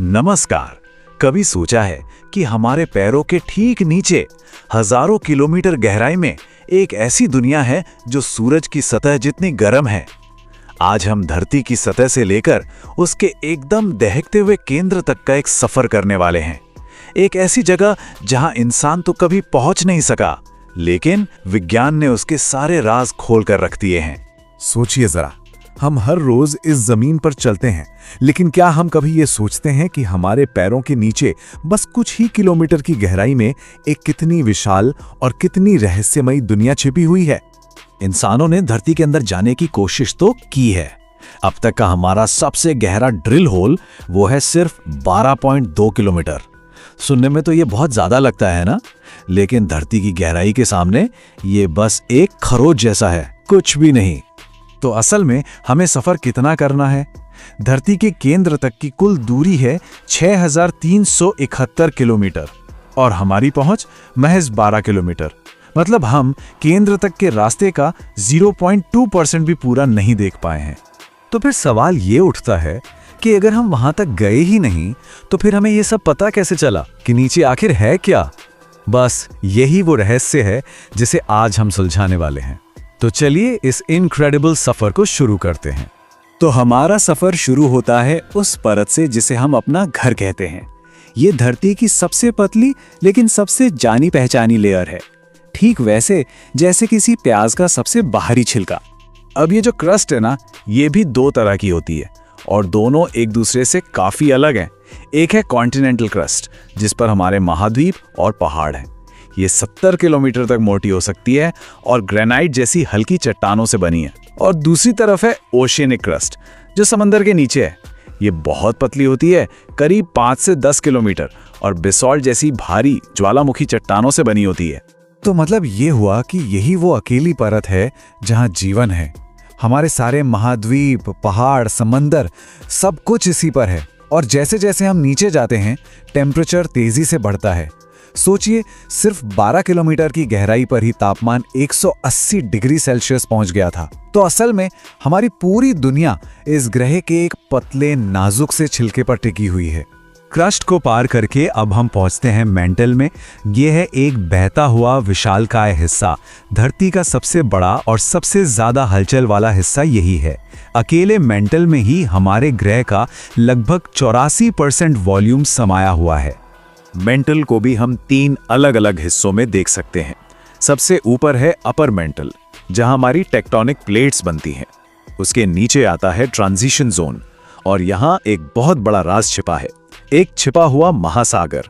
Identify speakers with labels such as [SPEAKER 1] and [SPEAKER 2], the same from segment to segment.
[SPEAKER 1] नमस्कार। कभी सोचा है कि हमारे पैरों के ठीक नीचे हजारों किलोमीटर गहराई में एक ऐसी दुनिया है जो सूरज की सतह जितनी गर्म है। आज हम धरती की सतह से लेकर उसके एकदम दहकते हुए केंद्र तक का एक सफर करने वाले हैं। एक ऐसी जगह जहां इंसान तो कभी पहुंच नहीं सका, लेकिन विज्ञान ने उसके सारे राज खोल कर रख दिए हैं।
[SPEAKER 2] सोचिए जरा, हम हर रोज इस जमीन पर चलते हैं, लेकिन क्या हम कभी ये सोचते हैं कि हमारे पैरों के नीचे बस कुछ ही किलोमीटर की गहराई में एक कितनी विशाल और कितनी रहस्यमयी दुनिया छिपी हुई है।
[SPEAKER 1] इंसानों ने धरती के अंदर जाने की कोशिश तो की है। अब तक का हमारा सबसे गहरा ड्रिल होल वो है सिर्फ 12.2 किलोमीटर। सुनने में तो ये बहुत ज्यादा लगता है ना, लेकिन धरती की गहराई के सामने ये बस एक खरोच जैसा है, कुछ भी नहीं। तो असल में हमें सफर कितना करना है? धरती के केंद्र तक की कुल दूरी है 6371 किलोमीटर और हमारी पहुंच महज 12 किलोमीटर। मतलब हम केंद्र तक के रास्ते का 0.2% भी पूरा नहीं देख पाए हैं।
[SPEAKER 2] तो फिर सवाल ये उठता है कि अगर हम वहां तक गए ही नहीं, तो फिर हमें ये सब पता कैसे चला कि नीचे आखिर है क्या? बस यही वो रहस्य है जिसे आज हम सुलझाने वाले हैं। तो चलिए इस इनक्रेडिबल सफर को शुरू करते हैं।
[SPEAKER 1] तो हमारा सफर शुरू होता है उस परत से जिसे हम अपना घर कहते हैं। ये धरती की सबसे पतली लेकिन सबसे जानी पहचानी लेयर है, ठीक वैसे जैसे किसी प्याज का सबसे बाहरी छिलका। अब ये जो क्रस्ट है ना, ये भी दो तरह की होती है और दोनों एक दूसरे से काफी अलग हैं। एक है कॉन्टिनेंटल क्रस्ट, जिस पर हमारे महाद्वीप और पहाड़ हैं। ये 70 किलोमीटर तक मोटी हो सकती है और ग्रेनाइट जैसी हल्की चट्टानों से बनी है। और दूसरी तरफ है ओशियनिक क्रस्ट, जो समंदर के नीचे है। ये बहुत पतली होती है, करीब 5 से 10 किलोमीटर, और बेसॉल्ट जैसी भारी ज्वालामुखी चट्टानों से बनी होती है।
[SPEAKER 2] तो मतलब ये हुआ कि यही वो अकेली परत है जहां जीवन है। हमारे सारे महाद्वीप, पहाड़, समंदर, सब कुछ इसी पर है। और जैसे जैसे हम नीचे जाते हैं, टेम्परेचर तेजी से बढ़ता है। सोचिए, सिर्फ 12 किलोमीटर की गहराई पर ही तापमान 180 डिग्री सेल्सियस पहुंच गया था। तो असल में हमारी पूरी दुनिया इस ग्रह के एक पतले नाजुक से छिलके पर टिकी हुई है। क्रस्ट को पार करके अब हम पहुंचते हैं मेंटल में। यह है एक बहता हुआ विशालकाय हिस्सा। धरती का सबसे बड़ा और सबसे ज्यादा हलचल वाला हिस्सा यही है। अकेले मेंटल में ही हमारे ग्रह का लगभग 84% वॉल्यूम समाया हुआ है।
[SPEAKER 1] मेंटल को भी हम 3 अलग अलग हिस्सों में देख सकते हैं। सबसे ऊपर है अपर मेंटल, जहां हमारी टेक्टोनिक प्लेट्स बनती हैं। उसके नीचे आता है ट्रांजिशन जोन, और यहां एक बहुत बड़ा राज छिपा है, एक छिपा हुआ महासागर।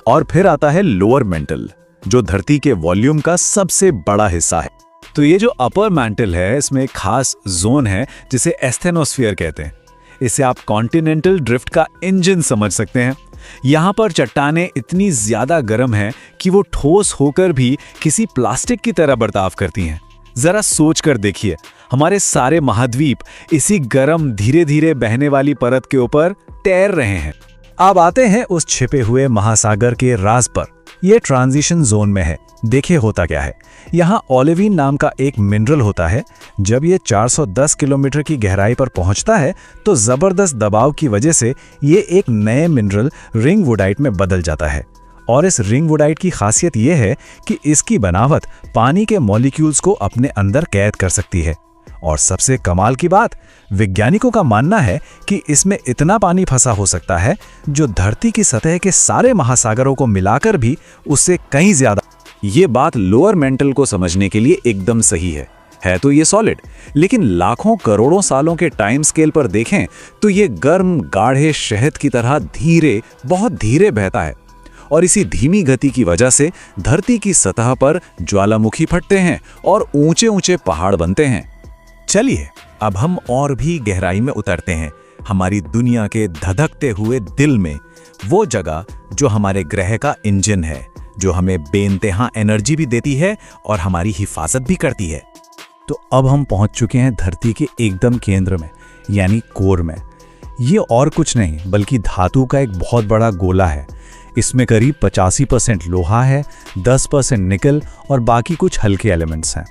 [SPEAKER 1] और फिर आता है लोअर मेंटल, जो धरती के वॉल्यूम का सबसे बड़ा हिस्सा है। तो ये जो अपर मेंटल है, इसमें एक खास जोन है जिसे एस्थेनोस्फीयर कहते हैं। इसे आप कॉन्टिनेंटल ड्रिफ्ट का इंजन समझ सकते हैं। यहाँ पर चट्टानें इतनी ज्यादा गर्म हैं कि वो ठोस होकर भी किसी प्लास्टिक की तरह बर्ताव करती हैं। जरा सोच कर देखिए, हमारे सारे महाद्वीप इसी गर्म धीरे धीरे बहने वाली परत के ऊपर तैर रहे हैं। अब आते हैं उस छिपे हुए महासागर के राज पर। यह ट्रांजिशन जोन में है। देखिए होता क्या है, यहाँ ओलिविन नाम का एक मिनरल होता है। जब ये 410 किलोमीटर की गहराई पर पहुंचता है, तो जबरदस्त दबाव की वजह से ये एक नए मिनरल रिंग वुडाइट में बदल जाता है। और इस रिंग वुडाइट की खासियत यह है कि इसकी बनावट पानी के मॉलिक्यूल्स को अपने अंदर कैद कर सकती है। और सबसे कमाल की बात, वैज्ञानिकों का मानना है कि इसमें इतना पानी फंसा हो सकता है जो धरती की सतह के सारे महासागरों को मिलाकर भी उससे कहीं ज्यादा। ये बात लोअर मेंटल को समझने के लिए एकदम सही है तो ये सॉलिड, लेकिन लाखों करोड़ों सालों के टाइम स्केल पर देखें तो ये गर्म गाढ़े शहद की तरह धीरे, बहुत धीरे बहता है। और इसी धीमी गति की वजह से धरती की सतह पर ज्वालामुखी फटते हैं और ऊंचे ऊंचे पहाड़ बनते हैं। चलिए अब हम और भी गहराई में उतरते हैं, हमारी दुनिया के धधकते हुए दिल में, वो जगह जो हमारे ग्रह का इंजन है, जो हमें बेइंतहा एनर्जी भी देती है और हमारी हिफाजत भी करती है। तो अब हम पहुंच चुके हैं धरती के एकदम केंद्र में, यानी कोर में। ये और कुछ नहीं बल्कि धातु का एक बहुत बड़ा गोला है। इसमें करीब 85% लोहा है, 10% निकल और बाकी कुछ हल्के एलिमेंट्स हैं।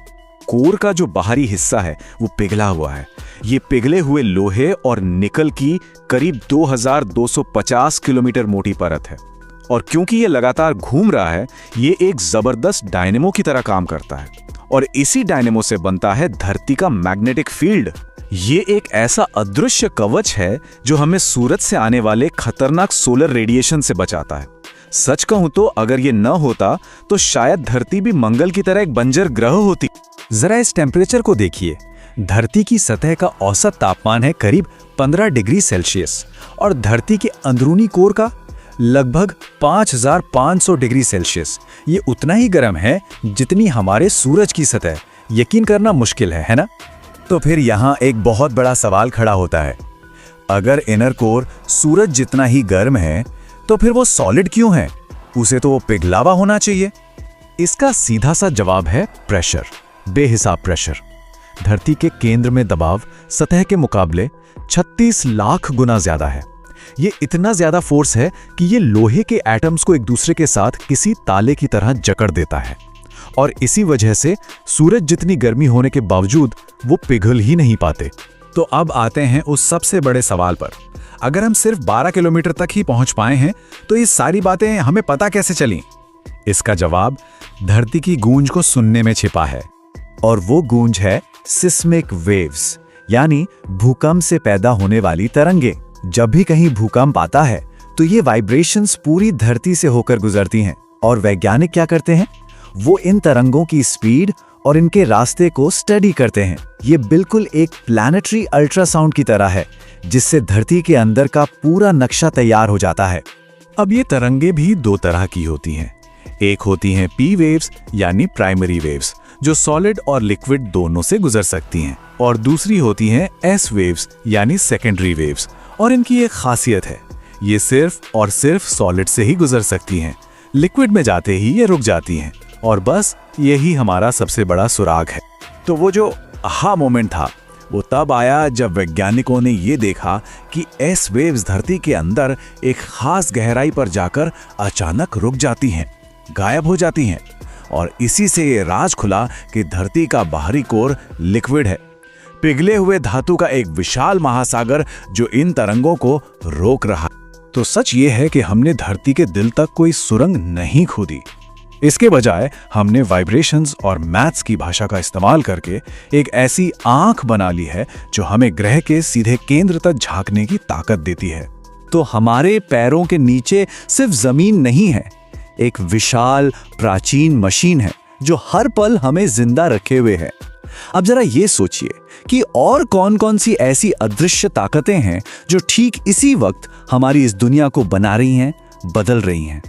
[SPEAKER 1] कोर का जो बाहरी हिस्सा है वो पिघला हुआ है। ये पिघले हुए लोहे और निकल की करीब 2250 किलोमीटर मोटी परत है। और क्योंकि ये लगातार घूम रहा है, ये एक जबरदस्त डायनेमो की तरह काम करता है और इसी डायनेमो से बनता है धरती का मैग्नेटिक फील्ड। ये एक ऐसा अदृश्य कवच है जो हमें सूरज से आने वाले खतरनाक सोलर रेडिएशन से बचाता है। सच कहूं तो अगर ये न होता तो शायद धरती भी मंगल की तरह एक बंजर ग्रह होती।
[SPEAKER 2] जरा इस टेम्परेचर को देखिए। धरती की सतह का औसत तापमान है करीब 15 डिग्री सेल्सियस और धरती के अंदरूनी कोर का लगभग 5500 डिग्री सेल्सियस। ये उतना ही गर्म है जितनी हमारे सूरज की सतह। यकीन करना मुश्किल है ना? तो फिर यहाँ एक बहुत बड़ा सवाल खड़ा होता है। अगर इनर कोर सूरज जितना ही गर्म है तो फिर वो सॉलिड क्यों है? उसे तो वो पिघलावा होना चाहिए। इसका सीधा सा जवाब है प्रेशर, बेहिसाब प्रेशर। धरती के केंद्र में दबाव सतह के मुकाबले 36 लाख गुना ज्यादा है। ये इतना ज्यादा फोर्स है कि ये लोहे के एटम्स को एक दूसरे के साथ किसी ताले की तरह जकड़ देता है और इसी वजह से सूरज जितनी गर्मी होने के बावजूद वो पिघल ही नहीं पाते। तो अब आते हैं उस सबसे बड़े सवाल पर। अगर हम सिर्फ 12 किलोमीटर तक ही पहुंच पाए हैं तो ये सारी बातें हमें पता कैसे चली? इसका जवाब धरती की गूंज को सुनने में छिपा है और वो गूंज है सिस्मिक वेव्स, यानी भूकंप से पैदा होने वाली तरंगे। जब भी कहीं भूकंप आता है तो ये वाइब्रेशंस पूरी धरती से होकर गुजरती हैं और वैज्ञानिक क्या करते हैं? वो इन तरंगों की स्पीड और इनके रास्ते को स्टडी करते हैं। ये बिल्कुल एक प्लैनेटरी अल्ट्रासाउंड की तरह है जिससे धरती के अंदर का पूरा नक्शा तैयार हो जाता है। अब ये तरंगे भी दो तरह की होती हैं। एक होती हैं पी वेव्स यानी प्राइमरी वेव्स, जो सॉलिड और लिक्विड दोनों से गुजर सकती हैं, और दूसरी होती हैं एस वेव्स यानी सेकेंडरी वेव्स। और इनकी एक खासियत है, ये सिर्फ और सिर्फ सॉलिड से ही गुजर सकती हैं। लिक्विड में जाते ही ये रुक जाती हैं और बस यही हमारा सबसे बड़ा सुराग है। तो वो जो आहा मोमेंट था वो तब आया जब वैज्ञानिकों ने ये देखा कि एस वेव्स धरती के अंदर एक खास गहराई पर जाकर अचानक रुक जाती हैं, गायब हो जाती हैं। और इसी से ये राज खुला कि धरती का बाहरी कोर लिक्विड है, पिघले हुए धातु का एक विशाल महासागर जो इन तरंगों को रोक रहा। तो सच ये है कि हमने धरती के दिल तक कोई सुरंग नहीं खोदी। इसके बजाय हमने वाइब्रेशंस और मैथ्स की भाषा का इस्तेमाल करके एक ऐसी आंख बना ली है जो हमें ग्रह के सीधे केंद्र तक झांकने की ताकत देती है। तो हमारे पैरों के नीचे सिर्फ जमीन नहीं है, एक विशाल प्राचीन मशीन है जो हर पल हमें जिंदा रखे हुए है। अब जरा ये सोचिए कि और कौन कौन सी ऐसी अदृश्य ताकतें हैं जो ठीक इसी वक्त हमारी इस दुनिया को बना रही हैं, बदल रही हैं।